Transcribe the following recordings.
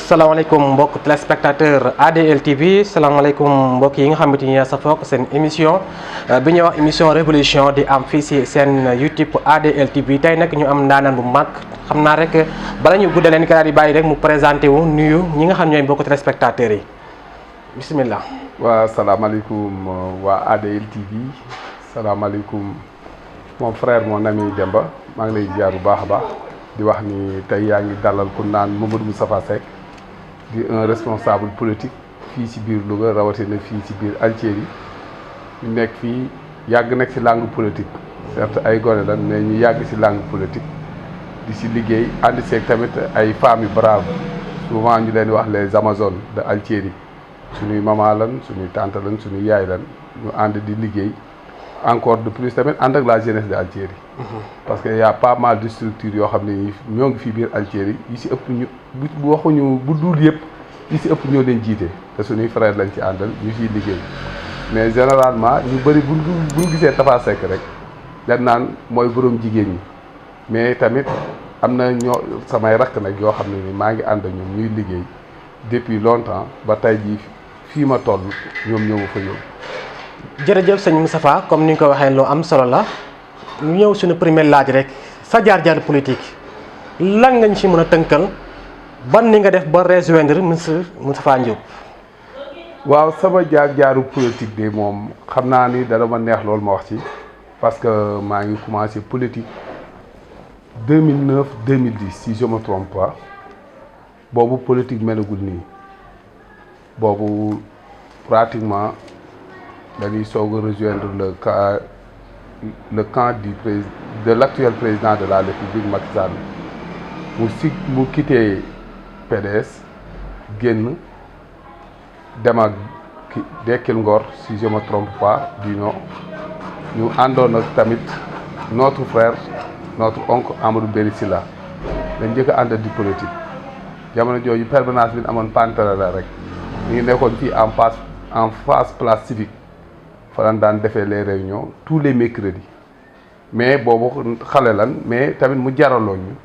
salaamaaleykum mbokk téléspectateur ADL TV salaamaaleykum mbokk yi nga xamante ni sa foog seen émission bi ñuy wax émission révolution di am fii si seen YouTube ADL TV tey nag ñu am ndaanaan bu mag xam naa rek bala ñu guddal leen daal di bàyyi rek mu présenté wu nuyu ñi nga xam ñooy mbokk téléspectateurs yi bisimilah. waa salaamaaleykum waa ADL TV salaamaaleykum mon frère mon ami Demba maa ngi lay ziar bu baax a baax. di wax ni tey yaa ngi dalal ku naan Mamadou Moustapha Seck di un responsable politique fii ci biir Louga rawatina fii ci biir Algérie ñu nekk fii yàgg nekk ci langue politique certes ay gone lan mais ñu yàgg ci langue politique di ci liggéey ànd seeg tamit ay femmes yu brave souvent ñu leen di wax les amazones de Algérie suñuy maman lan suñuy tante lan suñuy yaay lan ñu ànd di liggéey encore de plus tamit ànd ak la jeunesse de Algérie parce que y a pas mal de structures yoo xam ne ñoo ngi fii biir Algérie yi si ëpp ñu bu waxuñu bu dul yëpp yi si ëpp ñoo leen jiite te suñuy frère lañ ci àndal ñu ciy liggéey mais généralement ñu bëri buñ gisee Tafa Seck rek dañ naan mooy borom jigéen ñi mais tamit am na ñoo samay rakk nag yoo xam ne ni maa ngi ànd ak ñoom ñuy liggéey depuis longtemps ba tey jii fii ma toll ñoom ñoo ma fa yóbbu. jërëjëf sëñ Moustapha comme ni nga ko waxee lu am solo la ñu ñëw suñu premier laaj rek sa jaar-jaar politique lan nga ñu ci mën a tënkal ban ni nga def ba rejoindre ministre Moustapha Diop. waaw sama jaar-jaaru politique de moom xam naa ni dara ma neex loolu ma wax ci parce que maa ngi commencé politique 2009 2010 si je me trompe pas boobu politique melagul nii boobu pratiquement. dañuy soog a rejoindre le camp de l'actuel président de la République Macky Sall mu quitté PDS génn dem ak Dekkil Ngor si je me trompe pas du nom ñu àndoon ak tamit notre frère notre oncle Amadou Béry Sylla dañ njëkk a ànd di politique jamono jooju permanence bi ñu amoon Pantera la rek ñu ngi nekkoon fii en face place civique fa lañ daan defee les réunions tous les mercredis mais boobu xale lan mais tamit mu jaraloo ñu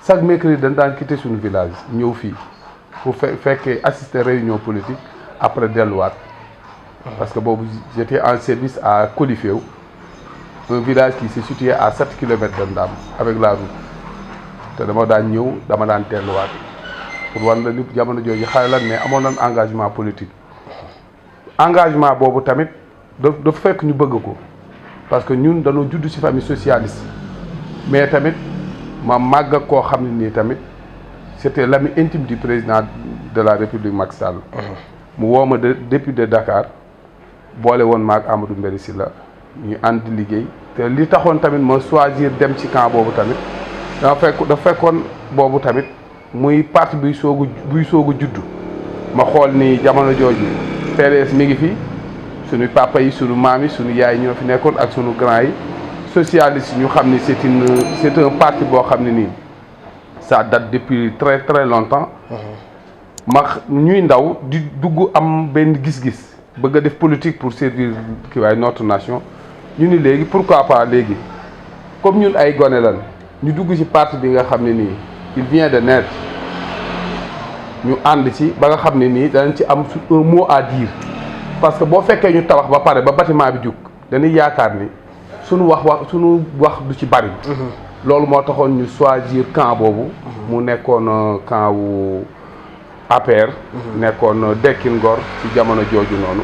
chaque mercredi dañ daan quitter suñu village ñëw fii pour fekkee assister réunion politique après delluwaat parce que boobu j'étais en service à Coliféew un village qui se situait à 7 kilomètres de Ndam avec la route te dama daan ñëw dama daan delluwaat pour wan la ni jamono jooju xale lan mais amoon nañ engagement politique engagement boobu tamit dafa fekk ñu bëgg ko parce que ñun dañoo judd ci famille socialiste mais tamit ma màgg ak koo xam ne nii tamit c'était l'ami intime du président de la République Macky Sall. mu woo ma depuis de Dakar boole woon ma ak Amadou Béry Sylla ñu ànd di liggéey te li taxoon tamit ma choisir dem ci camp boobu tamit dafa fekkoon boobu tamit muy parti buy soog a juddu ma xool ni jamono jooju PDS mi ngi fi. suñu papa yi suñu maam yi suñu yaay ñoo fi nekkoon ak suñu grand yi socialiste ñu xam ni c'est un parti boo xam ne nii ça date depuis très très longtemps ñuy ndaw di dugg am benn gis-gis bëgg a def politique pour servir notre nation ñu ni léegi pourquoi pas léegi comme ñun ay gone lan ñu dugg ci parti bi nga xam ne nii il vient de naître ñu ànd ci ba nga xam ne nii danañ ci am un mot à dire parce que boo fekkee ñu tabax ba pare ba bâtiment bi jug dañuy yaakaar ni suñu wax du ci bari. loolu moo taxoon ñu choisir camp boobu. mu nekkoon camp wu APR. nekkoon Dekkil Ngor ci jamono jooju noonu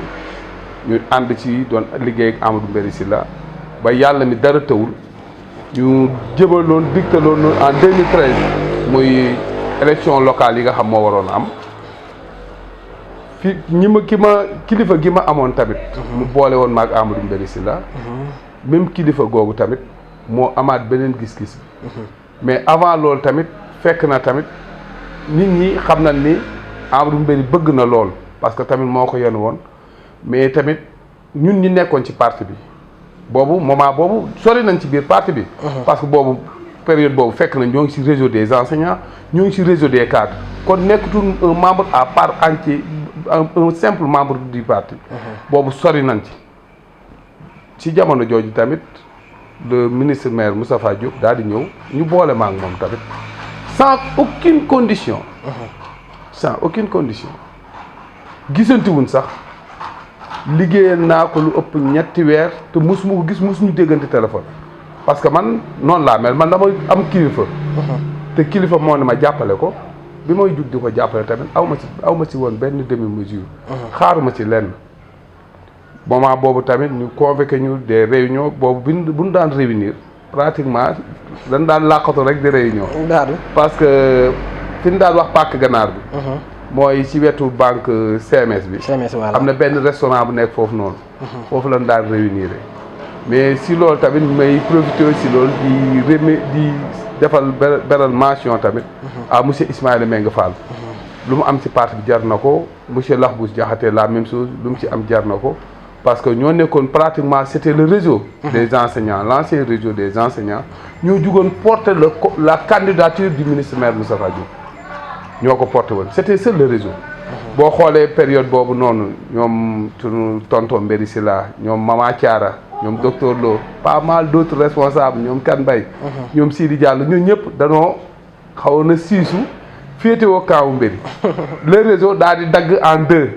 ñu ànd ci doon liggéey ak Amadou Béry Sylla ba yàlla mi dara tëwul ñu jëbaloon digtaloon en 2013 muy élection locale yi nga xam moo waroon am. kilifa gi ma amoon tamit mu boole woon maag Amadou Béry Sylla même kilifa googu tamit moo amaat beneen gis-gis mais avant loolu tamit fekk na tamit nit ñi xam nañ ni Amadou Béry bëgg na lool parce que tamit moo ko yenn woon mais tamit ñun ñi nekkoon ci parti bi boobu moment boobu sori nañ ci biir parti bi parce que boobu période boobu fekk na ñoo ngi ci réseau des enseignants ñoo ngi ci réseau des cadres kon nekkatul un membre à part entier un simple membre du parti boobu sori nañ ci jamono jooju tamit le ministre maire Moustapha Diop daal di ñëw ñu boole ma ak moom tamit sans aucune condition sans aucune condition gisantiwuñ sax liggéeyal naa ko lu ëpp ñetti weer te mosuma ko gis mosuñu déggante téléphone parce que man noonu laa mel man dama am kilifa te kilifa moo ne ma jàppale ko bi may jug di ko jàppale tamit aw ma ci woon benn demi mesure xaaruma ci lenn moment boobu tamit ñu convoqué ñu des réunions boobu buñ daan réunir pratiquement dañ daan làqatu rek di réunion parce que fi ñu daan wax pàkk ganaar bi mooy ci wetu banque CMS bi am na benn restaurant bu nekk foofu noonu foofu lañ daan réunir mais si loolu tamit may profité si loolu di defal beral mention tamit à monsieur Ismaïla Mbengue Fall lu mu am ci parti bi jar na ko monsieur Laxbous Diakhaté la même chose lu mu ci am jar na ko parce que ñoo nekkoon pratiquement c'était le réseau des enseignants l'ancien réseau des enseignants ñoo jugoon porter la candidature du ministre maire Moustapha Diop ñoo ko porté woon c'était seul le réseau boo xoolee période boobu noonu ñoom sunu tonton Mbéri Sylla ñoom Mama Thiara ñoom docteur Lo pas mal d'autres responsables ñoom Kan Bay ñoom Sidi Diallo ñun ñëpp danoo xawoon na siisu féetewoo kaawu Mbéri le réseau daal di dagg en deux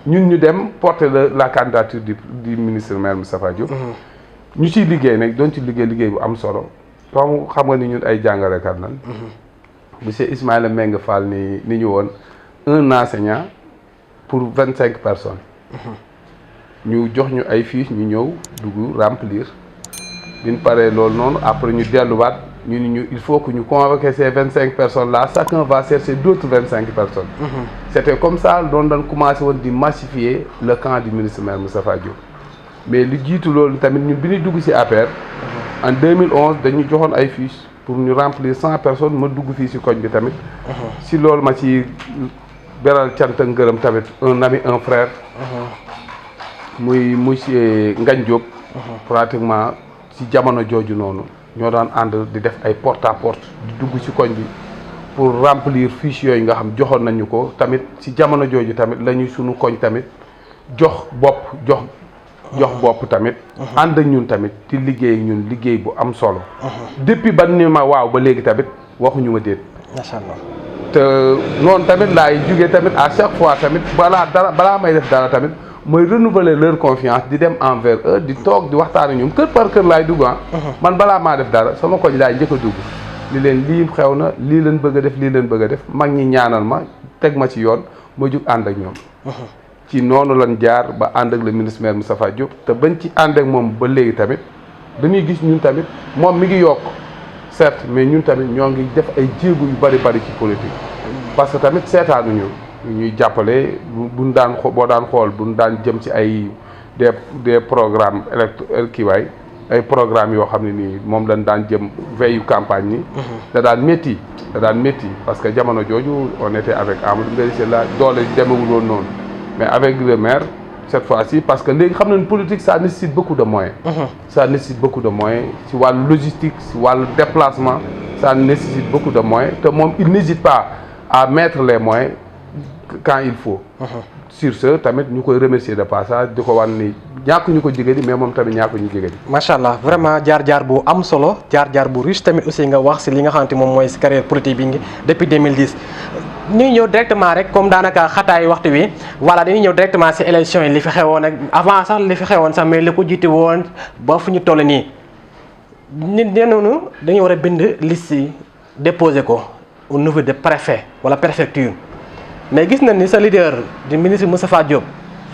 ñun ñu dem porter la candidature du ministre maire Moustapha Diop ñu ciy liggéey nag doon ci liggéey bu am solo comme xam nga ni ñun ay jàngalekat lan monsieur Ismaïla Mbengue Fall ni ñu woon un enseignant pour 25 personnes ñu jox ñu ay fiches ñu ñëw dugg remplir biñ paree loolu noonu après ñu delluwaat ñu ni ñu il faut que ñu convoquer ces 25 personnes là chacun va chercher d'autres 25 personnes c'était comme ça doon dañ commencé woon di massifier le camp du ministre maire Moustapha Diop mais li jiitu loolu tamit ñun bi ñuy dugg ci APR en 2011 dañu joxoon ay fiches pour ñu remplir 100 personnes ma dugg fii ci koñ bi tamit si loolu ma ci beral cant ak ngërëm tamit un ami un frère muy monsieur Ngagne Diop pratiquement ci jamono jooju noonu ñoo daan ànd di def ay porte à porte di dugg ci koñ bi pour remplir fiche yooyu nga xam joxoon nañu ko tamit ci jamono jooju tamit la ñu sunu koñ tamit jox bopp tamit ànd ak ñun tamit di liggéey ak ñun liggéey bu am solo depuis ban ni ma waaw ba léegi tamit waxuñu ma déet macha allah te noonu tamit laay jugee tamit à chaque fois tamit balaa may def dara tamit mooy renouveler leur confiance di dem envers eux di toog di waxtaan ak ñoom kër par kër laay dugg man balaa maa def dara sama koñ laay njëkk a dugg li leen lii xew na lii leen bëgg a def lii leen bëgg a def mag ñi ñaanal ma teg ma ci yoon ma jug ànd ak ñoom ci noonu lan jaar ba ànd ak le ministre maire Moustapha Diop te bañ ci ànd ak moom ba léegi tamit dañuy gis ñun tamit moom mi ngi yokk certes mais ñun tamit ñoo ngi def ay jéego yu bari ci politique parce que tamit seetaanuñu ñuy jàppale buñ daan boo daan xool buñ daan jëm ci ay des programmes ay programmes yoo xam ne nii moom lañ daan jëm veille campagne ni da daan métti parce que jamono jooju on était avec Amadou Mbéri Sylla doole demewul woon noonu mais avec le maire cette fois-ci parce que léegi xam nañ politique ça nécessite beaucoup de moyens ça nécessite beaucoup de moyens ci wàllu logistique ci wàllu déplacement ça nécessite beaucoup de moyens te moom il n'hésite pas à mettre les moyens quand il faut sur ce tamit ñu koy remercier de passage di ko wan ni ñàkk ñu ko jigéen mais moom tamit ñàkk ñu jigéen macha allah vraiment jaar-jaar bu am solo jaar-jaar bu riche tamit aussi nga wax si li nga xamante moom mooy si carrière politique bi depuis 2010 ñuy ñëw directement rek comme daanaka xataay waxtu wi voilà dañuy ñëw directement si élection yi li fi xewoon ak avant sax li fi xewoon sax mais li ko jiite woon ba fu ñu toll nii nit noonu dañu war a bind liste yi déposé ko au niveau de préfet wala préfecture mais gis nañ ni sa leader di ministre Moustapha Diop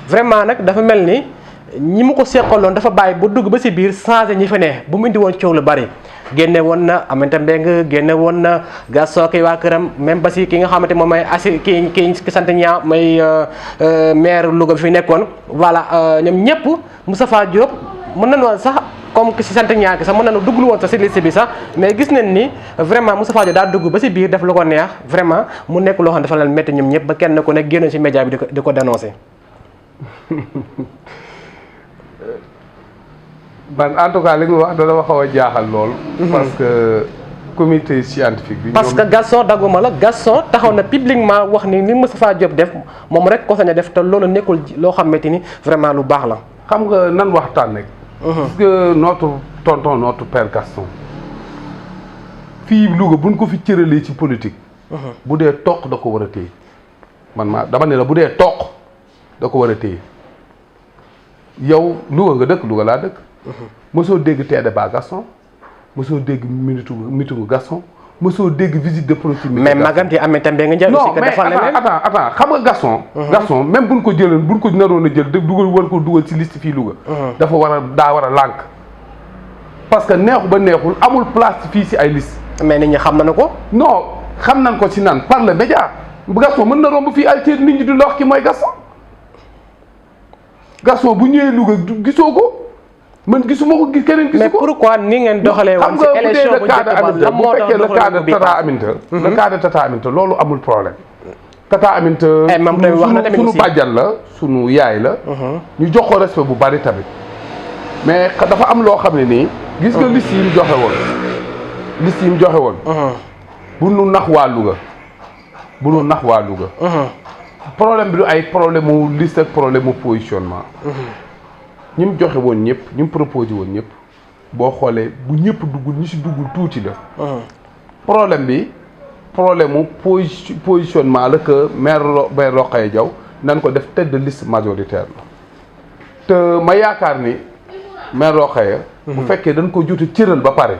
vraiment nag dafa mel ni ñi mu ko seqaloon dafa bàyyi ba dugg ba si biir changé ñi fa ne bu mu indi woon coow lu bari génne woon na Aminata Mbengue génne woon na Gaston ki waa këram même ba si ki nga xamante moom mooy ki sant ñaa mooy maire Louga bi fi nekkoon voilà ñoom ñëpp Moustapha Diop mën nañu woon sax comme si sant ñaa ki sax mën nañu dugglu woon sax si liste bi sax mais gis nañ ni vraiment Moustapha Diop daa dugg ba si biir def lu ko neex vraiment mu nekk loo xam ne dafa leen métti ñoom ñëpp ba kenn ku nekk génn si média bi di ko dénoncé. man en tout cas li nga wax dana ma xaw a jaaxal lool. parce que comité scientifique bi. parce que Gaston dagguma la Gaston taxaw na publiquement wax ni Moustapha Diop def moom rek ko sañ a def te loolu nekkul loo xamante ni vraiment lu baax la. xam nga nan waxtaan rek. parce que notre tonton notre père Gaston fii Louga buñ ko fi cëralee ci politique. bu dee toq da ko war a téye man maa dama ne la bu dee toq da ko war a téye yow Louga nga dëkk Louga laa dëkk. mosoo dégg tee débat Gaston mosoo dégg meeting Gaston mosoo dégg visite de proximité. mais Maguette Aminata Mbengue Ndiaye aussi que defal leneen attends xam nga Gaston. Gaston même buñ ko jëloon buñ ko naroon a jël dugal ci liste fii Louga. dafa war a daa war a lànk. parce que neexu ba neexul amul place fii si ay liste. mais nit ñi xam nañu ko. non xam nañ ko si nan par le média Gaston mën na romb fii ay nit ñi du la wax ki mooy Gaston bu ñëwee Louga gisoo ko man gisuma ko gis keneen gisu ko. mais pourquoi ni ngeen doxalee woon ci élection bu njëkk ba lan moo tax le cas de Tata Aminta. le cas de Tata Aminta loolu amul problème. Tata Aminta. moom tamit wax na tamit sunu bàjjan la sunu yaay la. ñu jox ko respect bu bari tamit. mais dafa am loo xam ne nii. gis nga liste yi mu joxe woon. liste yi mu joxe woon. bu nu nax waa Louga. bu nu nax waa Louga. problème bi du ay problème mu liste ak problème mu positionnement. ñi mu joxe woon ñëpp ñi mu proposé woon ñëpp boo xoolee bu ñëpp duggul ñi si duggul tuuti la. problème bi problème mu positionnement la que maire Rokhaya Diaw nan ko def tête de liste majoritaire la te ma yaakaar ni maire Rokhaya bu fekkee dañ ko juuti cëral ba pare.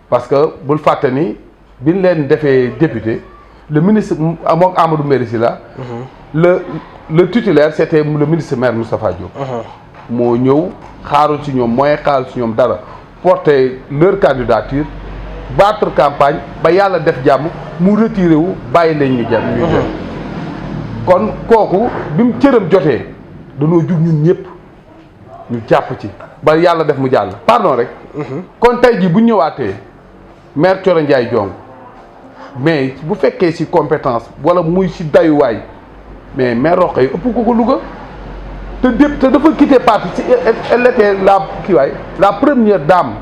parce que bul fàtte ni biñ leen defee député le ministre moom Amadou Mbéry Sylla le titulaire c'était le ministre maire Moustapha Diop. moo ñëw xaarul ci ñoom mooy xaarul ci ñoom dara porter leur candidature battre campagne ba yàlla def jàmm mu retiré wu bàyyi leen ñu jàmm ñuy jëm kon kooku bi mu cëram jotee danoo jug ñun ñëpp ñu jàpp ci ba yàlla def mu jàll pardon rek kon tey jii bu ñëwaatee maire Thioro Ndiaye Diong mais bu fekkee ci compétence wala muy ci dayuwaay mais maire Rokhaya ëpp ko Louga te dafa quitté parti ci elle était la première dame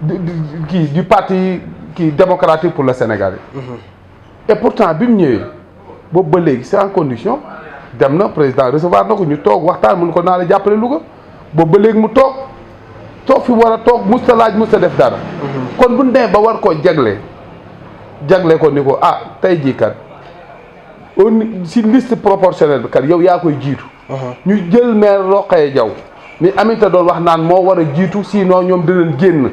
du parti démocratique pour le Sénégal. Et pourtant bi mu ñëwee boobu ba léegi c'est en condition dem na président recevoir na ko ñu toog waxtaan mun ko naa la jàppale Louga boobu ba léegi mu toog fi war a toog musta laaj musta def dara. kon bu ñu demee ba war koo jagle ko ni ko tey jii kat si liste proportionnelle bi kat yow yaa koy jiitu. ñu jël maire Rokhaya Diaw ni Aminata doon wax naan moo war a jiitu sinon ñoom dinañ génn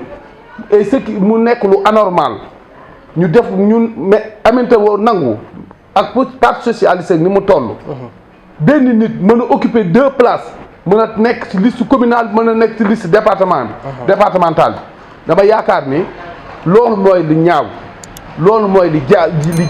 et ce qui mu nekk lu anormal ñu def ñun mais Aminata woo nangu ak parti socialiste ni mu toll. benn nit mën a occuper 2 places mën a nekk ci liste communale mën a nekk ci liste départementale bi dama yaakaar ni loolu mooy li ñaaw. loolu mooy li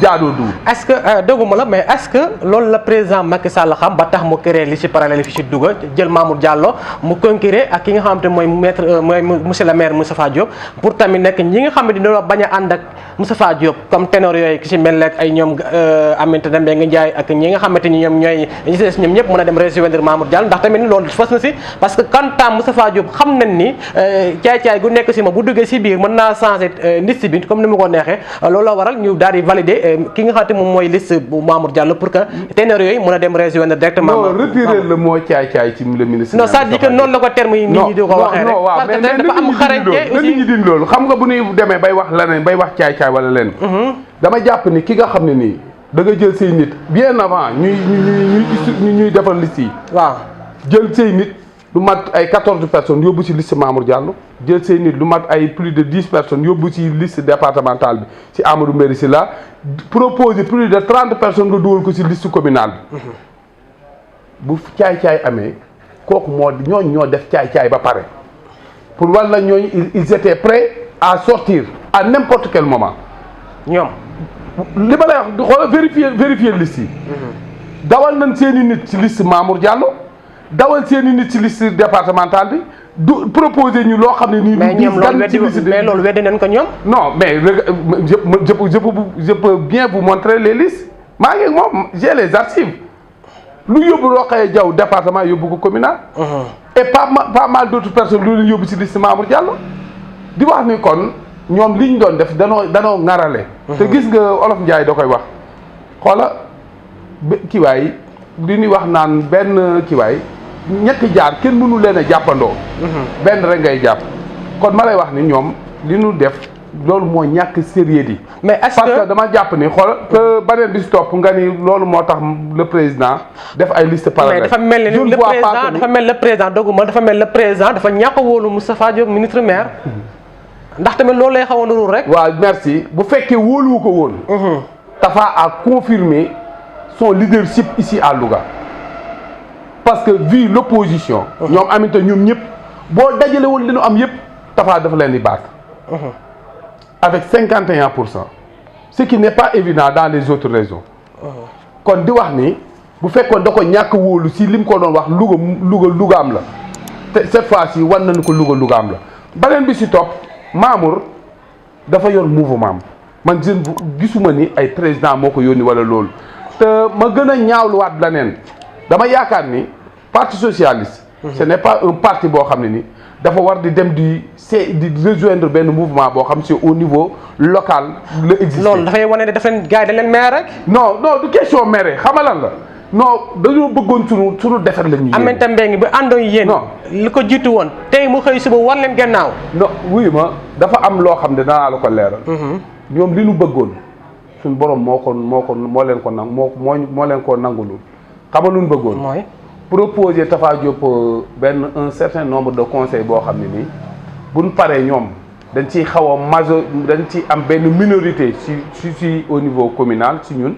jaadoo dugub. est-ce que dëgguma la mais est-ce que loolu la président Macky Sall xam ba tax mu créé liste parallèle fi ci Louga jël Mamour Diallo mu concurré ak ki nga xamante mooy mooy monsieur le maire Moustapha Diop pour tamit nekk ñi nga xam ne dina bañ a ànd ak Moustapha Diop comme ténor yooyu ki ci mel ne ay ñoom Aminata Mbengue Ndiaye ak ñi nga xamante ni ñoom ñooy ñi ci ñoom ñëpp mën a dem rejoindre Mamour Diallo ndax tamit loolu fas na si parce que quand Moustapha Diop xam nañ ni caay-caay gu nekk si ma bu duggee si biir mën naa changer liste bi comme ni mu ko neexee. loolu la waral ñu daal di valider ki nga xamante moom mooy liste bu Mamour Diallo pour que ténor yooyu mën a dem rejoindre directement. non retirer le mot caay-caay ci le ministre. non c'est-à-dire que noonu la ko terme yi nit ñi di ko waxee rek. parce que dafa am xarañte aussi nit ñi di loolu xam nga bu ñuy demee bay wax leneen bay wax caay-caay wala leneen. dama jàpp ni ki nga xam ne nii da nga jël say nit bien avant ñuy defal liste yi. waaw jël say nit. lu mat ay 14 personnes yóbbu ci liste Mamour Diallo jël seen nit lu mat ay plus de 10 personnes yóbbu ci liste départementale bi ci Amadou Mbéry Sylla proposé plus de 30 personnes nga dugal ko ci liste communale bi. bu caay-caay amee kooku ñoo def caay-caay ba pare pour walla ñooñu ils étaient prêts à sortir à n'importe quel moment. ñoom. li ma lay wax xoolal vérifier liste yi. dawal nañ seen i nit ci liste Mamour Diallo. dawal seeni nit ci liste départementale bi du proposé ñu loo xam ne nii. mais ñoom loolu weddi nañ ko ñoom. non mais je peux bien vous montrer les listes maa ngi moom j'ai les archives lu yóbbu Rokhaya Diaw département yóbbu ko communal. et pas mal d'autres personnes lu leen yóbbu ci liste Mamour Diallo di wax ni kon ñoom liñ doon def danoo ŋarale. te gis nga Olof Ndiaye da koy wax xoola kiiwaay li ñuy wax naan benn kiiwaay. ñetti jaar kenn mënu leen a jàppandoo. benn rek ngay jàpp kon ma lay wax ni ñoom li ñu def loolu moo ñàkk sérieux di. mais est-ce parce que dama jàpp ni xool te beneen bi si topp nga ni loolu moo tax le président def ay liste parallèle. mais dafa mel ni le président doguma dafa mel le président dafa ñàkk a wóolu Moustapha Diop ministre maire. ndax tamit loolu lay xaw a nuru rek. waaw merci bu fekkee wóoluwu ko woon. Tafa a confirmé son leadership ici à Louga. parce que vu l'opposition. ñoom Aminata ñoom ñëpp boo dajale woon li ñu am yëpp Tafa dafa leen di battre. avec 51%. ce qui n'est pas évident dans les autres régions. kon di wax ni bu fekkoon da ko ñàkk wóolu si li mu ko doon wax Lougaam la te cette fois-ci wan nañu ko Lougaam la beneen bi si topp Mamour dafa yor mouvement man jeune bu gisuma ni ay président moo ko yónni wala loolu te ma gën a ñaawluwaat leneen dama yaakaar ni parti socialiste. ce n'est pas un parti boo xam ne ni dafa war di dem di rejoindre benn mouvement boo xam si au niveau local la existé. loolu dafay wane ne daf leen gars yi dañ leen maire rek. non du question maire xam nga lan la non dañoo bëggoon sunu defar la ñuy. Aminata Mbengue bi àndoon yéen. non li ko jiitu woon tey mu xëy suba war leen gannaaw. non wuyu ma dafa am loo xam ne danaa la ko leeral. ñoom li nu bëggoon suñu borom moo leen ko nangulul xam nga lu ñu bëggoon. mooy proposer Tafa Diop un certain nombre de conseils boo xam ne nii buñ paree ñoom dañ ciy xaw a dañ ciy am benn minorité si au niveau communal si ñun.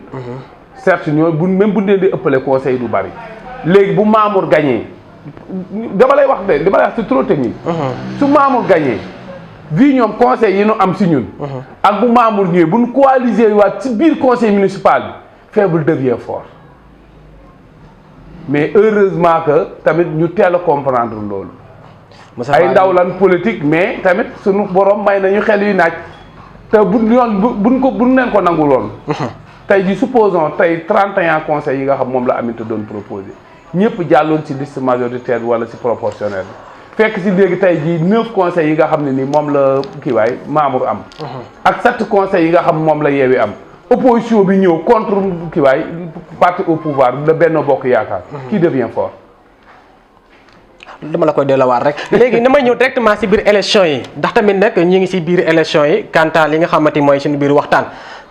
certes ñoom même bu leen di ëppale conseil du bari léegi bu Mamour gagné dama lay wax c'est trop technique. su Mamour gagné vi ñoom conseil yi ñu am si ñun. ak bu Mamour ñëwee bu ñu coaliser waat ci biir conseil municipal bi faible devient fort. mais heureusement que tamit ñu teel a comprendre loolu. ay ndaw lan politique mais tamit suñu borom may nañu xel yu naaj te buñ leen ko nangu lool. tey ji supposons tey 31 conseils yi nga xam moom la Aminata doon proposé ñëpp jàlloon ci liste majoritaire wala ci proportionnel bi fekk ci léegi tey ji 9 conseils yi nga xam ne ni moom la Mamour am. ak 7 conseils yi nga xam moom la Yewwi am. opposition bi ñëw contre parti au pouvoir la Benno Bokk Yaakaar. qui devient fort. dama la koy delluwaat rek léegi damay ñëw directement ci biir élection yi ndax tamit nag ñi ngi ci biir élection yi quant à li nga xamante mooy suñu biir waxtaan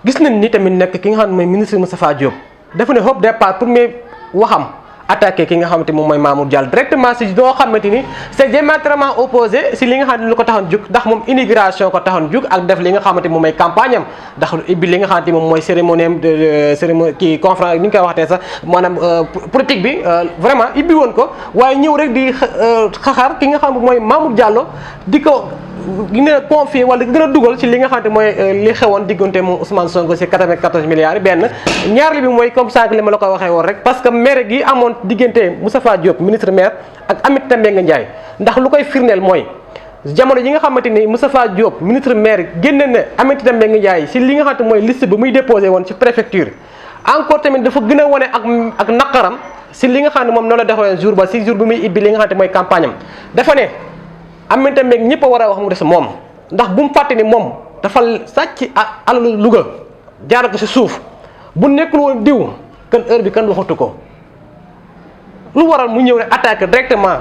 gis nañ ni tamit nag ki nga xam ne mooy ministre Moustapha Diop dafa ne hop départ premier waxam attaqué ki nga xamante moom mooy Mamour Diallo directement si doo xamante ni c'est diamétralement opposé si li nga xam ne lu ko taxoon jug ndax moom immigration ko taxoon jug ak def li nga xamante moom mooy campagne am ndax ibbi li nga xamante moom mooy cérémonie kii conférence ni ñu koy waxtee sax maanaam politique bi vraiment ibbi woon ko waaye ñëw rek di xaxar ki nga xam mooy Mamour Diallo di ko gën a confier wala gën a dugal ci li nga xamante mooy li xewoon diggante moom Ousmane Sonko ci 94 milliards yi benn ñaar li bi mooy comme ça li ma la ko waxee woon rek parce que maire gi amoon diggante Moustapha Diop ministre maire ak Aminata Mbengue Ndiaye ndax lu koy firndeel mooy jamono yi nga xamante ni Moustapha Diop ministre maire génne na Aminata Mbengue Ndiaye ci li nga xamante mooy liste bi muy déposé woon ci préfecture encore tamit dafa gën a wane ak naqaram ci li nga xam ne moom noonu la defee jour ba ci jour bi muy ibbi li nga xamante mooy campagne am dafa ne Aminata Mbengue ñëpp a war a wax mu des moom ndax bu mu fàtte ni moom dafa sàcc alalu Louga jaar ko ci suuf bu nekkul woon diw kan heure bi kan waxatu ko lu waral mu ñëw rek attaquer directement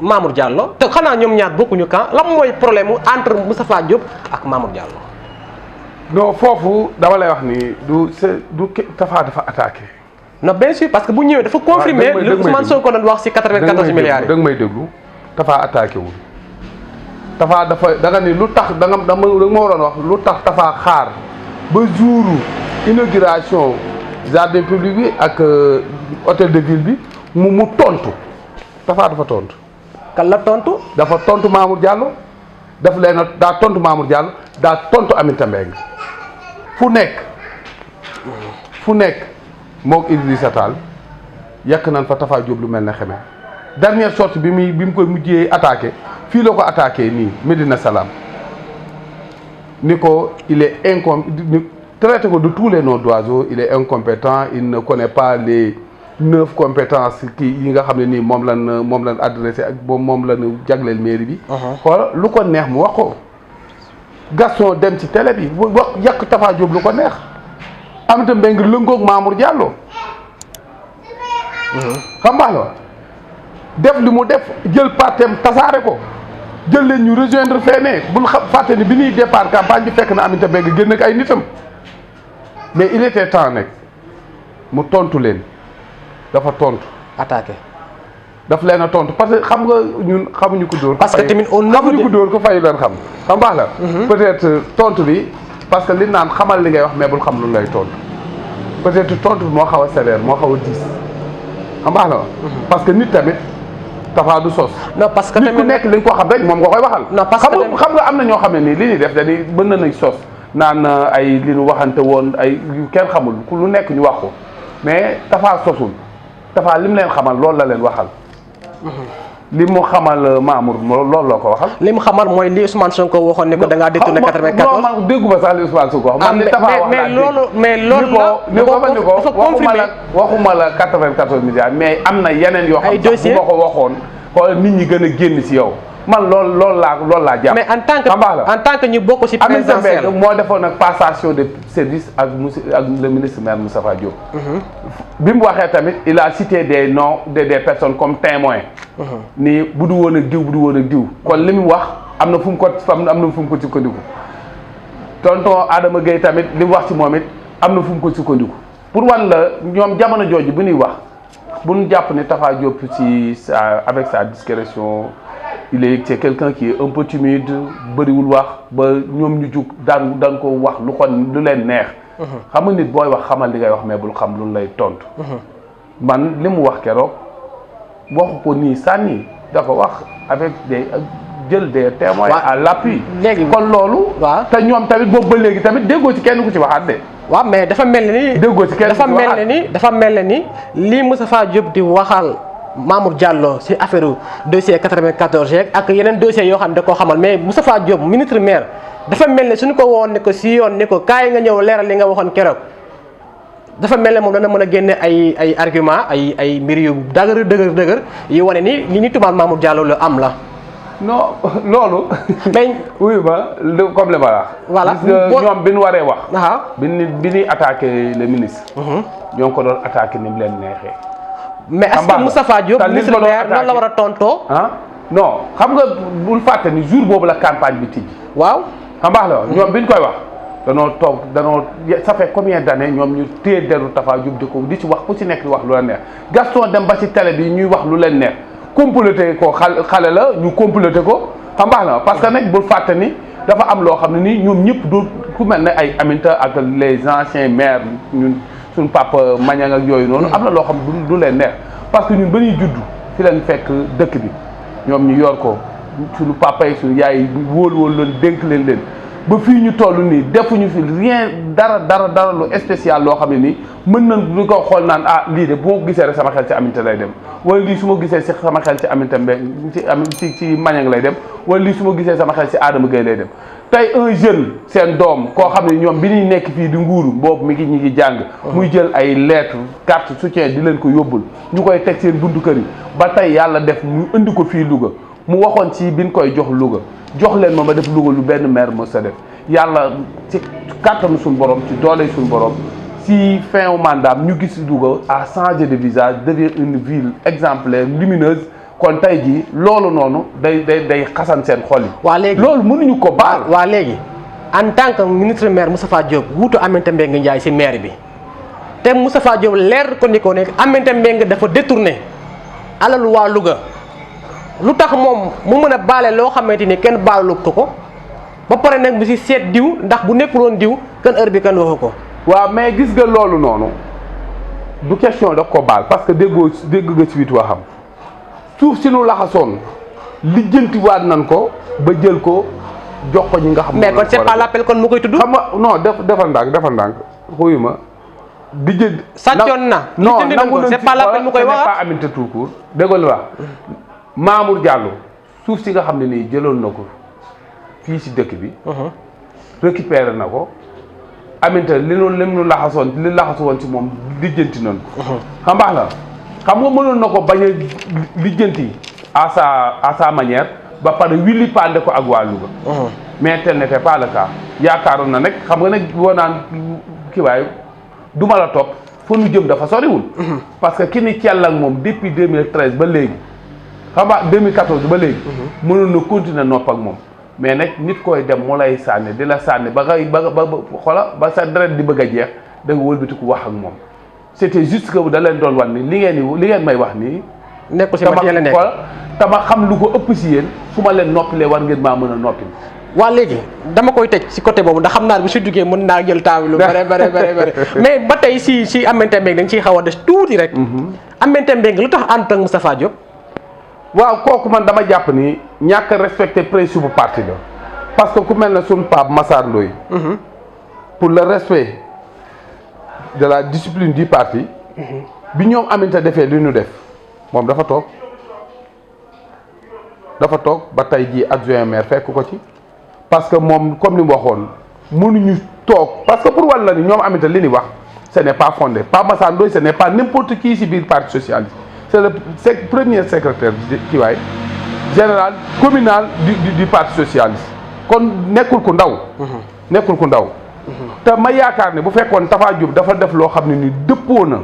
Mamour Diallo te xanaa ñoom ñaar bokkuñu camp lan mooy problème mu entre Moustapha Diop ak Mamour Diallo. non foofu dama lay wax ni du Tafa dafa attaqué. non bien sûr parce que bu ñëwee dafa confirmer li Ousmane Sonko doon wax ci 94 milliards yi. da nga may déglu Tafa attaqué wul Tafa da nga ni lu tax da nga ma waroon wax lu tax Tafa xaar ba jouru inauguration jardin public bi ak hôtel de ville bi mu tontu Tafa dafa tontu. kan la tontu. dafa tontu Mamour Diallo daf leen daa tontu Mamour Diallo daa tontu Aminata Mbengue fu nekk moog Idrissa Tall yàq nañ fa Tafa Diop lu mel ne xeme dernière sortie bi mu koy mujjee attaqué fii la ko attaqué nii Médina Salam ni ko il est traité ko de tous les noms d'oiseaux il est incompétent il ne connaît pas les 9 compétences yi nga xam ne nii moom lan adressé ak moom lañu jagleel mairie bi. xoolal lu ko neex mu wax ko. Gaston dem ci télé bi wax yàq Tafa Diop lu ko neex. Aminata Mbengue lëngoog Mamour Diallo. xam nga la def li mu def jël partem tasaare ko jël leen ñu rejoindre feneen bul fàtte ni bi ñuy départ campagne bi fekk na Aminata Mbengue génn ak ay nitam mais il était temps nag mu tontu leen dafa tontu. attaqué. daf leen a tontu parce que xam nga ñun xamuñu ko dóor. parce que tamit xamuñu ko dóor ko fayu leen xam. xam baax la. peut-être tontu bi parce que li naan xamal li ngay wax mais bul xam lu lay tontu peut-être tontu bi moo xaw a sévère moo xaw a diis xam baax la. parce que nit tamit Tapha du sos. non parce que nit ku nekk li nga ko xam rek moom nga koy waxal. non parce que xam nga am na ñoo xam ne nii li ñuy def dañuy mën nañ sos naan ay li ñu waxante woon ay yu kenn xamul ku lu nekk ñu wax ko mais Tapha sosul Tapha li mu leen xamal loolu la leen waxal. li mu xamal Mamour loolu la ko waxal. li mu xamal mooy li Ousmane Sonko waxoon ne ko da ngaa détourné 94. non man dégguma sax li Ousmane Sonko wax. man li Tapha wax mais loolu la waxuma la 94 milliards mais am na yeneen yoo xam sax bu ma ko waxoon xool nit ñi gën a génn si yow man loolu laa jàpp. mais en tant que ñu bokk si présidentiel moo defoon nag passation de service ak le ministre maire Moustapha Diop. bi mu waxee tamit il a cité des noms des personnes comme témoins. ni bu du woon ak diw kon li mu wax am na fu mu ko sukkandiku. tonton Adama Gueye tamit li mu wax ci moom it am na fu mu ko sukkandiku pour wan la ñoom jamono jooju bu ñuy wax bu ñu jàpp ne Tapha Diop avec sa discrétion c'est quelqu'un qui est un peu timide bëriwul wax ba ñoom ñu jug daan ko wax lu leen neex. xam nga nit booy wax xamal li ngay wax mais bul xam lu lay tontu. man li mu wax keroog waxu ko nii sànni da ko wax avec jël des témoins à l'appui. léegi kon loolu. waaw te ñoom tamit boobu ba léegi tamit déggoo ci kenn ku ci waxaat de. waaw mais dafa mel ni. déggoo ci kenn ku ci waxaat dafa mel ni lii Moustapha Diop di waxal Mamour Diallo si affaire dossier 94 yeeg ak yeneen dossiers yoo xam ne da koo xamal mais Moustapha Diop ministre maire dafa mel ni suñu ko woon ne ko si yoon ne ko kaay nga ñëw leeral li nga waxoon keroog dafa mel ne moom dana mën a génne ay argument ay mbir yu dëgër yu wane ni li ñu tubaab Mamour Diallo lu am la. non loolu. mais oui comme li ma la voilà ñoom bi ñu waree wax. waaw bi ñuy attaqué le ministre. ñoo ngi ko doon attaqué ni mu leen neexee. mais est-ce que Moustapha Diop ministre maire noonu la war a tontoo. non xam nga bul fàtte ni jour boobu la campagne bi tijji. waaw xam baax la ñoom bi ñu koy wax danoo ça fait combien d'années ñoom ñu téye deru Tapha Diop di ci wax ku ci nekk di wax lu la neex Gaston dem ba ci télé bi ñuy wax lu leen neex comploté ko xale la ñu comploté ko xam baax la parce que nag bul fàtte ni dafa am loo xam ne nii ñoom ñëpp du ku mel ne ay Aminata ak les anciens maires ñun suñu papa Mañang ak yooyu noonu am na loo xam du leen neex parce que ñun ba ñuy judd fi leen fekk dëkk bi ñoom ñu yor ko suñu papa yi suñu yaay yi wóolu leen dénk leen ba fii ñu toll nii defuñu fi rien dara lu spécial loo xam ne nii mën nañ du ko xool naan lii de bu ma ko gisee rek sama xel ci Aminata lay dem wala lii su ma gisee si sama xel ci Aminata Mbengue ci Mañang lay dem wala lii su ma gisee sama xel ci Adama Gueye lay dem tey un jeune seen doom koo xam ne ñoom bi ñuy nekk fii di nguuru boobu ñi ngi jàng muy jël ay lettres carte soutien di leen ko yóbbul ñu koy teg seen buntu kër yi ba tey yàlla def ñu indi ko fii Louga mu waxoon ci biñ koy jox Louga jox leen ma def Louga lu benn maire mos sa def yàlla ci kàttanu suñu borom ci doole suñu borom si fin au mandat ñu gis Louga a changé de visage devient une ville exemplaire lumineuse kon tey jii loolu noonu day xasan seen xol yi. waa léegi loolu mënuñu ko baal. waa léegi en tant que ministre maire Moustapha Diop wuutu Aminata Mbengue Ndiaye si maire bi te Moustapha Diop leer ko ni ko ne Aminata Mbengue dafa détourné alalu waa Louga lu tax moom mu mën a baale loo xamante ni kenn baalu ko ba pare nag bi si seet diw ndax bu nekkul woon diw kenn heure bi kenn waxu ko. waaw mais gis nga loolu noonu du question da ko baal parce que dégg nga ci wit waxam suuf si nu laxasoon lijjantiwaat nan ko ba jël ko jox ko ñi nga xam. mais kon c'est pas l'appel kon mu koy tudd. xam nga non defal ndànk xuyu ma. di jël sàccoon na. non nangu c'est pas l'appel mu koy wax pas Aminata tout court déggoon la wax Mamour Diallo suuf si nga xam ne nii jëloon na ko fii si dëkk bi. récupéré na ko. Aminata li laxasu woon ci moom lijjanti nañ ko. xam baax la xam nga mënoon na ko bañ a lijjanti à sa manière ba pare willi pande ko ak waa Louga. mais tel n'était pas le cas yaakaaroon na nag xam nga nag boo naan kii waaye du ma la topp fa nu jëm dafa soriwul. parce que ki ni cell ak moom depuis 2013 ba léegi xam nga 2014 ba léegi. mënoon na continuer nopp ak moom. mais nag nit koy dem mu lay sànni di la sànni ba ba sa deret di bëgg a jeex da nga wëlbatiku wax ak moom c'était juste que da leen doon wan ni li ngeen may wax nii. nekkul si matière la nekk tama xam lu ko ëpp si yéen su ma leen noppilee war ngeen maa mën a noppi. waa léegi dama koy tëj si côté boobu ndax xam naa bu si duggee mën naa jël temps lu bare mais ba tey si Aminata Mbengue dañ ciy xaw a des tuuti rek. Aminata Mbengue lu tax ànd ak Moustapha Diop. waaw kooku man dama jàpp ni ñàkk a respecté principe bu parti la parce que ku mel ne suñu Pape Massar Ndoye pour le respect de la discipline du parti. bi ñoom Aminata defee li ñu def moom dafa toog ba tey jii adjoint maire fekk ko ci. parce que moom comme ni mu waxoon mënuñu toog parce que pour wàll la ni ñoom Aminata li ni wax ce n'est pas fondé Pape Massar Ndoye ce n'est pas n'importe qui ci biir parti socialiste c'est le premier secrétaire général communal du parti socialiste kon nekkul ku ndaw te ma yaakaar ne bu fekkoon Tafa Diop dafa def loo xam ne ni dëppoo na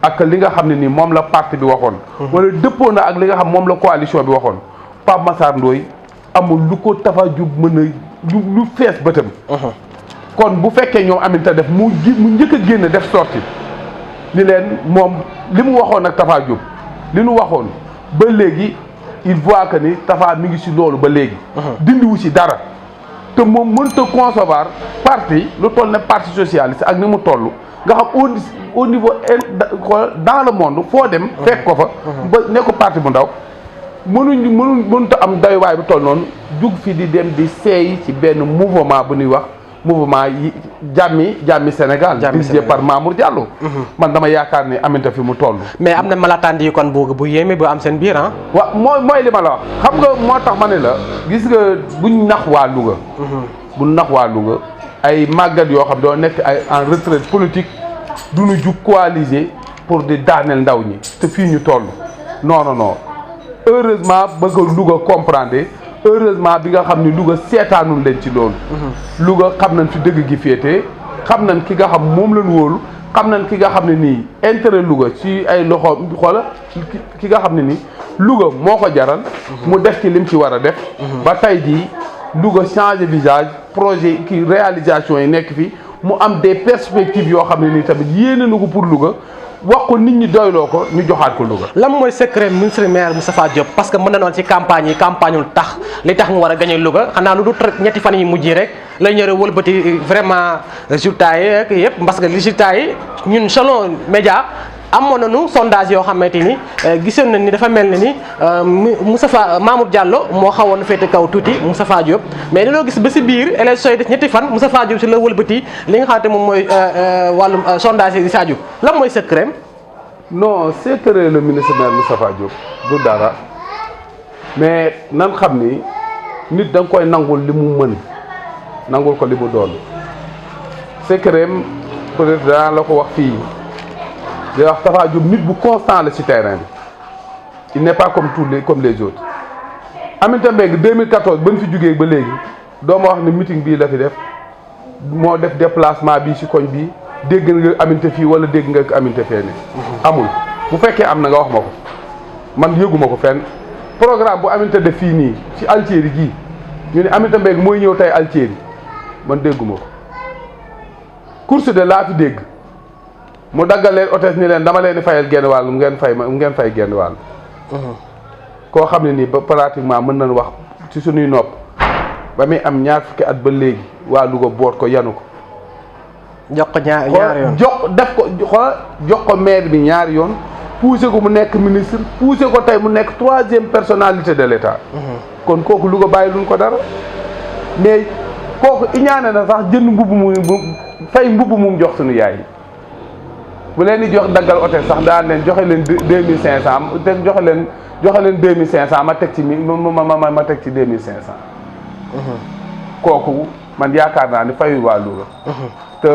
ak li nga xam ne ni moom la parti bi waxoon wala dëppoo na ak li nga xam moom la coalition bi waxoon Pape Massar Ndoye amul lu ko Tafa Diop mën a lu fees bëtam kon bu fekkee ñoom Aminata def mu njëkk a génn def sorti ni leen moom li mu waxoon ak Tafa Diop li nu waxoon ba léegi il voit que ni Tafa mi ngi si loolu ba léegi dindiwu si dara te moom mënta concevoir parti lu toll ne parti socialiste ak ni mu toll nga xam au niveau dans le monde foo dem fekk ko fa ba ne ko parti bu ndaw mënut a am doywaay bu toll noonu jug fi di dem di seey ci benn mouvement bu ñuy wax mouvement yi jàmmi Sénégal dirigé par Mamour Diallo man dama yaakaar ni Aminata fi mu toll mais am na malatandi yu kon bu yéeme bu am seen biir ah waaw mooy li ma la wax xam nga moo tax ma ne la gis nga buñ nax waa Louga buñ nax waa Louga ay màggat yoo xam doo nekk ay en retraite politique duñu jug coaliser pour di daaneel ndaw ñi te fii ñu toll non heureusement ba ko Louga comprendre heureusement bi nga xam ni Louga seetaanul leen ci loolu Louga xam nañ fi dëgg gi féete xam nañ ki nga xam moom lañ wóolu xam nañ ki nga xam ne nii intérêt Louga ci ay loxo xoola ki nga xam ne nii Louga moo ko jaral mu def ci lim ci war a def ba tey jii Louga changé visage projet ki réalisation yi nekk fi mu am des perspectives yoo xam ne nii tamit yéene na ko pour Louga wax ko nit ñi doyloo ko ñu joxaat ko Louga. lan mooy secret ministre maire Moustapha Diop parce que mën na noon ci campagne ul tax li tax mu war a gagné Louga xanaa lu dul ñetti fan yi mujj rek lay ñëw wëlbati vraiment résultats yi ak yëpp parce que résultats yi ñun selon média amoon nañu sondage yoo xamante ni gisoon nañ ni dafa mel ne ni Mamour Diallo moo xawoon féete kaw tuuti Moustapha Diop mais dañoo gis ba si biir élection yi des ñetti fan Moustapha Diop si la wëlbati li nga xamante moom mooy wàllum sondage yi di Sadio lan mooy secret. non secret le ministre maire Moustapha Diop du dara mais nan xam ni nit da nga koy nangul li mu mën nangul ko li mu doon secret peut-être danaa la ko wax fii. di wax Tafa Diop nit bu constant la ci terrain bi il n'est pas comme les autres Aminata Mbengue 2014 ba ñu fi jugee ba léegi doo ma wax ne meeting bii la fi def moo def déplacement bii ci koñ bii dégg nga Aminata fii wala dégg nga Aminata fee ne amul bu fekkee am na nga wax ma ko man yëguma ko fenn programme bu Aminata def fii nii ci Altieri gii ñu ne Aminata Mbengue mooy ñëw tey Altieri man dégguma ko course de laa fi dégg mu daggal leen hôtesse ni leen dama leen di fayal genn wàll ngeen fay genn wàll koo xam ne nii ba pratiquement mën nañu wax ci suñuy nopp ba muy am ñaar fukki at ba léegi waa Louga boot ko yanu ko jox ko ñaari yoon jox ko maire bi ñaari yoon poussé ko mu nekk ministre poussé ko tey mu nekk 3e personnalité de l'État kon kooku Louga bàyyi luñ ko dara mais kooku iñaane na sax jënd mbubb mu fay mbubb mu jox suñu yaay yi bu leen di jox daggal hôtel sax daan leen joxe leen 2500 te joxe leen 2500 ma teg ci ma teg ci 2500. kooku man yaakaar naa ni fayul waa Louga. te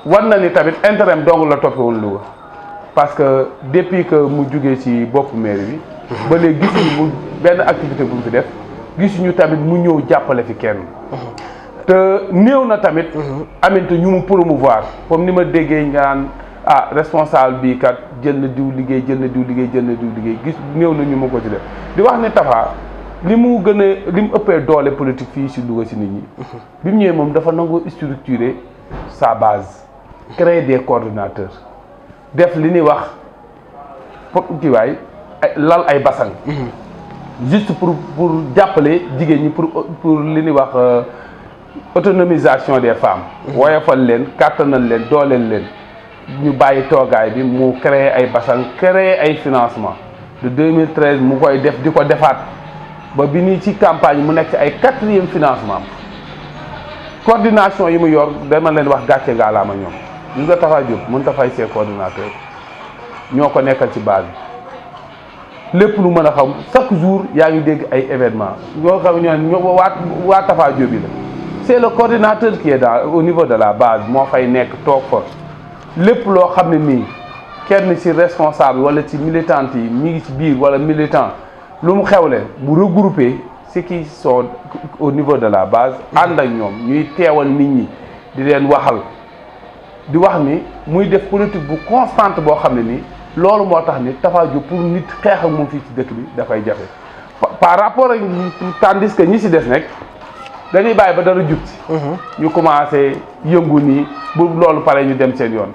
war na ni tamit intérêt dong la toppewul Louga parce que depuis que mu jugee ci boppu mairie bi. ba léegi gisuñu mu benn activité bu mu fi def gisuñu tamit mu ñëw jàppale fi kenn. te néew na tamit. Aminata ñu mu promouvoir comme ni ma déggee ñaan ah responsable bii kat jël na diw liggéey jël na diw liggéey jël na diw liggéey gis néew na ñu ma ko ci def di wax ne Tapha li mu gën a li mu ëppee doole politique fii si Louga si nit ñi bi mu ñëwee moom dafa nangu structurer sa base créer des coordonnateurs def li ñuy wax kiiwaay lal ay basang juste pour jàppale jigéen ñi pour li ñuy wax autonomisation des femmes woyofal leen kàttanal leen dooleel leen ñu bàyyi toogaay bi mu créer ay basang créer ay financement de 2013 mu koy def di ko defaat ba bi nii ci campagne mu nekk ci ay 4e financement coordination yi mu yor dama leen wax gàcce ngaalaama ñoom ñu nga Tapha Diop mën ta fay ses coordinateurs ñoo ko nekkal ci base bi lépp lu mën a xam chaque jour yaa ngi dégg ay événements ñoo xam ñoo waa Tapha Diop yi la c'est le coordinateur qui est au niveau de la base moo fay nekk toog fa lépp loo xam ne nii kenn ci responsable wala ci militante yi mi ngi ci biir wala militant lu mu xewle bu regrouper ceux qui sont au niveau de la base ànd ak ñoom ñuy teewal nit ñi di leen waxal di wax ni muy def politique bu constante boo xam ne nii loolu moo tax ni Tapha Diop pour nit xeex ak moom fii ci dëkk bi dafay jafe par rapport ak tandis que ñi ci des nekk dañuy bàyyi ba dara jub ci ñu commencé yëngu nii bu loolu pare ñu dem seen yoon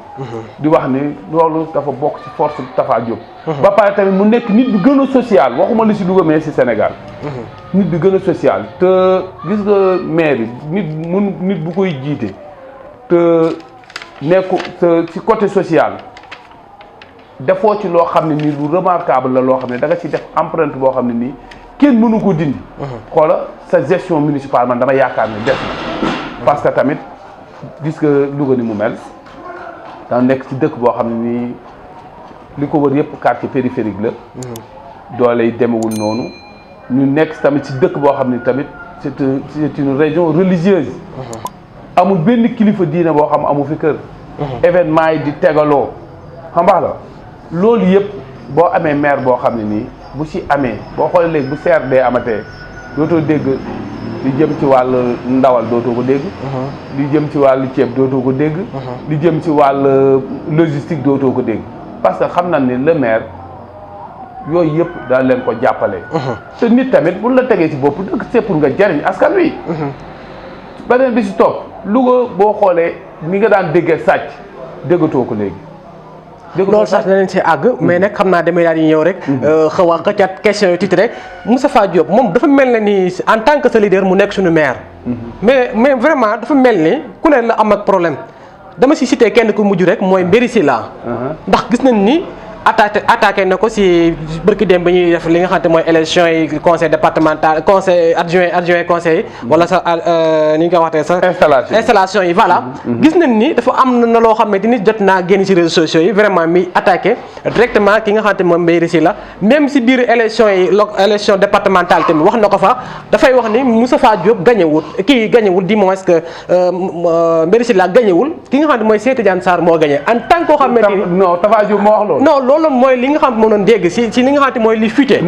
di wax ni loolu dafa bokk ci force Tapha Diop ba pare tamit mu nekk nit bi gën a social waxuma li ci Louga mais ci Sénégal nit bi gën a social te gis nga maire yi nit bu koy jiite te nekku te ci côté social defoo ci loo xam ne nii lu remarquable la loo xam ne da nga ci def empreinte boo xam ne nii kenn mënu ko dindi xoola sa gestion municipale man dama yaakaar ne def na parce que tamit gis nga Louga ni mu mel da nekk ci dëkk boo xam ne nii li ko wër yëpp quartier périphérique la doole yi demewul noonu ñu nekk tamit ci dëkk boo xam ne tamit c'est une région religieuse amul benn kilifa diine boo xam amu fi kër événement yi di tegaloo xam nga la loolu yëpp boo amee maire boo xam ne nii bu ci amee boo xoolee léegi bu CRD amatee dootoo dégg li jëm ci wàll ndawal dootoo ko dégg li jëm ci wàllu ceeb dootoo ko dégg li jëm ci wàll logistique dootoo ko dégg parce que xam nañ ne le maire yooyu yëpp daal leen ko jàppale te nit tamit bu la tegee ci bopp dëkk c'est pour nga jariñ askan wi beneen bi ci topp Louga boo xoolee ni nga daan déggee sàcc déggatoo ko léegi loolu sax danañ ci àgg mais nag xam naa damay daal di ñëw rek xaw a xëccaat question yu tuuti rek Moustapha Diop moom dafa mel na ni en tant que sa leader mu nekk suñu maire mais vraiment dafa mel ni ku ne la am ak problème dama si cité kenn ku mujj rek mooy Mbéri Sylla ndax gis nañ ni attaqué na ko si bërki dem ba ñuy def li nga xamante mooy élection yi conseil départemental conseil adjoint conseil wala sa ni nga ko waxtee sax installation yi voilà gis nañ ni dafa am na loo xam ne ni jot naa génn si réseaux sociaux yi vraiment mi attaqué directement ki nga xamante moom Mbéri Sylla même si biir élection yi élection départementale tamit wax na ko fa dafay wax ni Moustapha Diop gañewul kii gañewul du moins que Mbéri Sylla gañewul ki nga xam ne mooy Cheikh Tidiane Sarr moo gañe en tant que xam ne non Tapha Diop moo wax loolu loolu mooy li nga xam moo doon dégg si li nga xamante mooy li fuité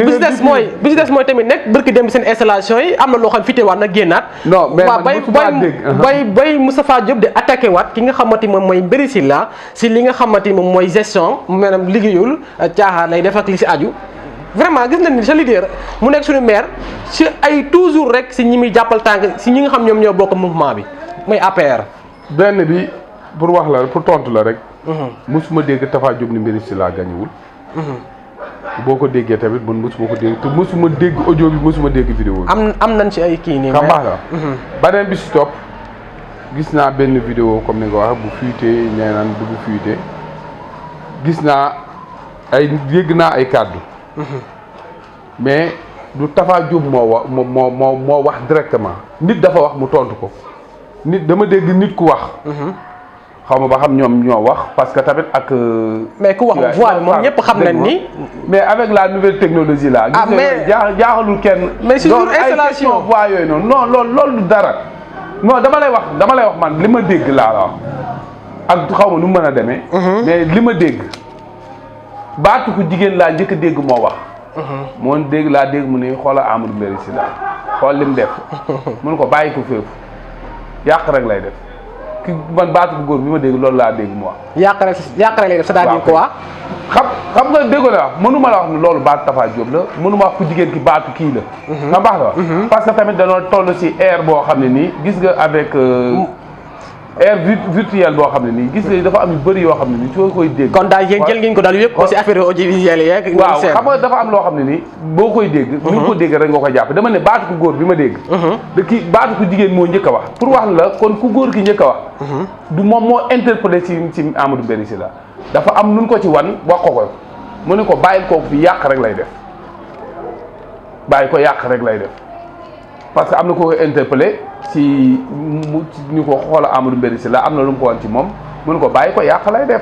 bi si des mooy tamit nekk bërki dem seen installation yi am na loo xam fuité waat na génnaat non mais bay Moustapha Diop di attaqué waat ki nga xamante moom mooy Mbéri Sylla si li nga xamante moom mooy gestion maanaam liggéeyul caaxaan lay def ak li si aju vraiment gis nañ ni sa leader mu nekk suñu maire si ay toujours rek si ñi muy jàppal tànk si ñi nga xam ñoom ñoo bokk mouvement bi mooy APR benn bi pour wax la pour tontu la rek musuma dégg Tapha Diop ni Mbéri Sylla gañewul boo ko déggee tamit man musuma ko dégg te musuma dégg audio bi musuma dégg vidéo bi am nañ ci ay kii nii xam baax la beneen bi si topp gis naa benn vidéo comme ni nga wax bu fuité nee naan du bu fuité gis naa ay yégg naa ay kàddu mais du Tapha Diop moo wax directement nit dafa wax mu tontu ko nit dama dégg nit ku wax xaw ma ba xam ñoom ñoo wax parce que tamit ak. mais ku wax voix bi moom ñëpp xam nañ ni. mais avec la nouvelle technologie là. ah mais jaaxalul kenn. mais si jour installation voix yooyu noonu non loolu dara non dama lay wax man li ma dégg laa la wax ak xaw ma nu mu mën a demee. mais li ma dégg baatu ko jigéen laa njëkk a dégg moo wax. moo dégg laa dégg mu ne xoolal Amadou Mbéri Sylla xool lim def mun ko bàyyi ko féefu yàq rek lay def. ki man baatu bu góor bi ma dégg loolu laa dégg mu wax. yàqare lay def c'est-à-dire quoi. xam nga dégg la wax mënuma la wax ni loolu baatu Tafa Diop la mënuma wax ku jigéen ki baatu kii la. nga baax la wax. parce que tamit dañoo toll ci ère boo xam ne nii gis nga avec ère virtuelle boo xam ne nii gis nga dafa am yu bëri yoo xam ne nii soo koy dégg. kon daal yéen jël ngeen ko daal yëpp aussi affaire audiovisuelle yeeg. waaw xam nga dafa am loo xam ne nii boo koy dégg. ni nga ko dégg rek nga koy jàpp dama ne baatu ku góor bi ma dégg. da kii baatu ku jigéen moo njëkk a wax pour wax la kon ku góor ki njëkk a wax. du moom moo interpellé ci Amadou Béry Sylla dafa am nun ko ci wan wax ko mu ne ko bàyyil kooku fi yàq rek lay def bàyyi ko yàq rek lay def parce que am na ko interpellé ci ñu ko xoola Amadou Béry Sylla am na lu mu ko wan ci moom mu ne ko bàyyi ko yàq lay def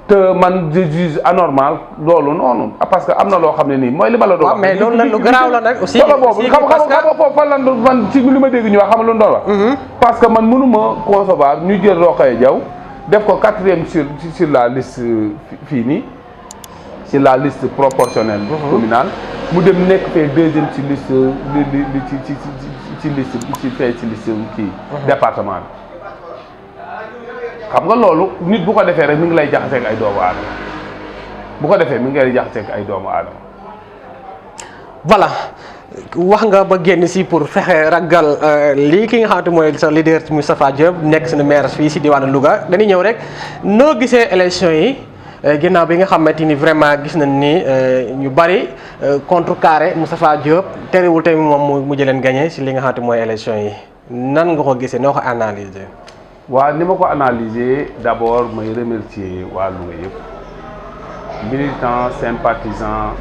te man je juge anormal loolu noonu parce que am na loo xam ne nii mooy li ma la doon wax. mais loolu nag lu garaaw la nag aussi. boobu xam nga foofu fan lan man ci li ma dégg ñu wax xam nga lu doon wax. parce que man mënuma concevoir ñu jël Rokhaya Diaw def ko 4e sur la liste fii nii sur la liste proportionnelle communale mu dem nekk fee 2e ci liste ci liste ci liste kii département bi xam nga loolu nit bu ko defee rek mi ngi lay jaxaseeg ay doomu aadama bu ko defee mi ngi lay jaxaseeg ay doomu aadama. voilà wax nga ba génn si pour fexe ragal lii ki nga xamante mooy sa leader Moustapha Diop nekk suñu maire fii si diwaanu Louga dañuy ñëw rek noo gisee élection yi ginnaaw bi nga xamante ni vraiment gis nañ ni ñu bari contrecarré Moustapha Diop terewul tamit moom mu jëleen gagné si li nga xamante mooy élection yi nan nga ko gisee noo ko analyser. waaw ni ma ko analyser d'abord may remercier waa Louga yëpp militants sympathisants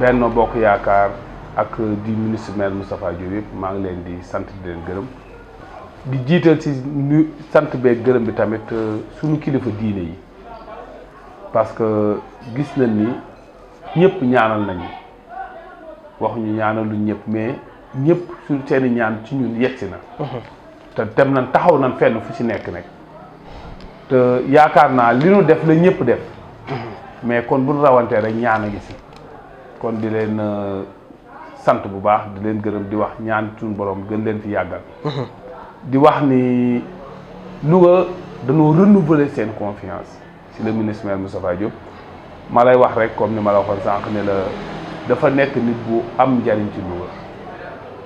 Benno Bokk Yaakaar ak di ministre maire Moustapha Diop yëpp maa ngi leen di sant di leen gërëm di jiital ci nu sant beeg gërëm bi tamit suñu kilifa diine yi parce que gis nañ ni ñëpp ñaanal nañu waxuñu ñaanal lu ñëpp mais ñëpp su seeni ñaan ci ñun yegsi na. te dem nañ taxaw nañ fenn fu ci nekk nag te yaakaar naa li nu def la ñëpp def mais kon bu nu rawantee rek ñaan a ngi si kon di leen sant bu baax di leen gërëm di wax ñaan suñu borom gën leen fi yàggal. di wax ni Louga dañoo renouveler seen confiance ci le ministre maire Moustapha Diop ma lay wax rek comme ni ma la waxoon sànq ne la dafa nekk nit bu am njariñ ci Louga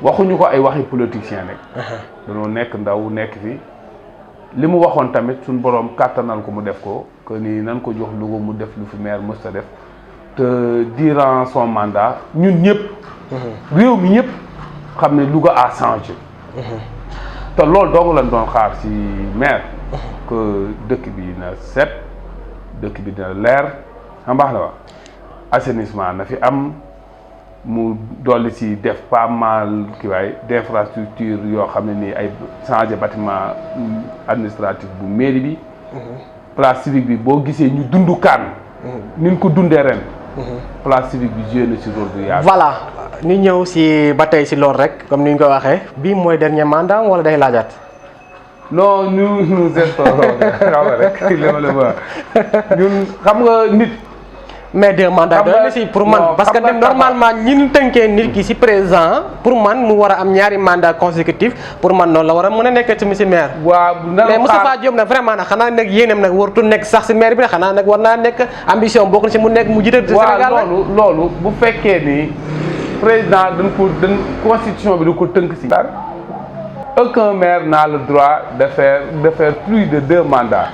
waxuñu ko ay waxi politicien rek. dañoo nekk ndaw nekk fi li mu waxoon tamit suñu borom kàttanal ko mu def ko que ni nan ko jox Louga mu def lu fi maire mës a def te durant son mandat ñun ñëpp. réew mi ñëpp xam ne Louga a changé. te loolu dong lañ doon xaar ci maire que dëkk bi na set dëkk bi na leer xam baax la wax assainissement na fi am mu dolli ci def pas mal ki waay d'infrastructure yoo xam ne nii ay changer bâtiment administratif bu mairie bi place civique bi boo gisee ñu dund kaan ni ñu ko dundee ren place civique bi joué na ci rôle bu yaatu. voilà ñu ñëw si ba tey si loolu rek comme ni ñu ko waxee bii mooy dernier mandat wala day laajaat. non nous espérons xam nga rek li ma la wax ñun xam nga nit. mais 2 mandats doy na si pour man parce que normalement ñi ñu tënkee nit ki si président pour man mu war a am ñaari mandat consécutif pour man noonu la war a mën a nekkee ci maire. waaw mais Moustapha Diop nag vraiment nag xanaa nag yéenam nag wartu nekk sax si maire bi nag xanaa nag war naa nekk ambition bokk na si mu nekk mu jiite Sénégal waaw loolu bu fekkee ni président dañ constitution bi da ko tënk si. aucun maire n'a le droit de faire plus de 2 mandats.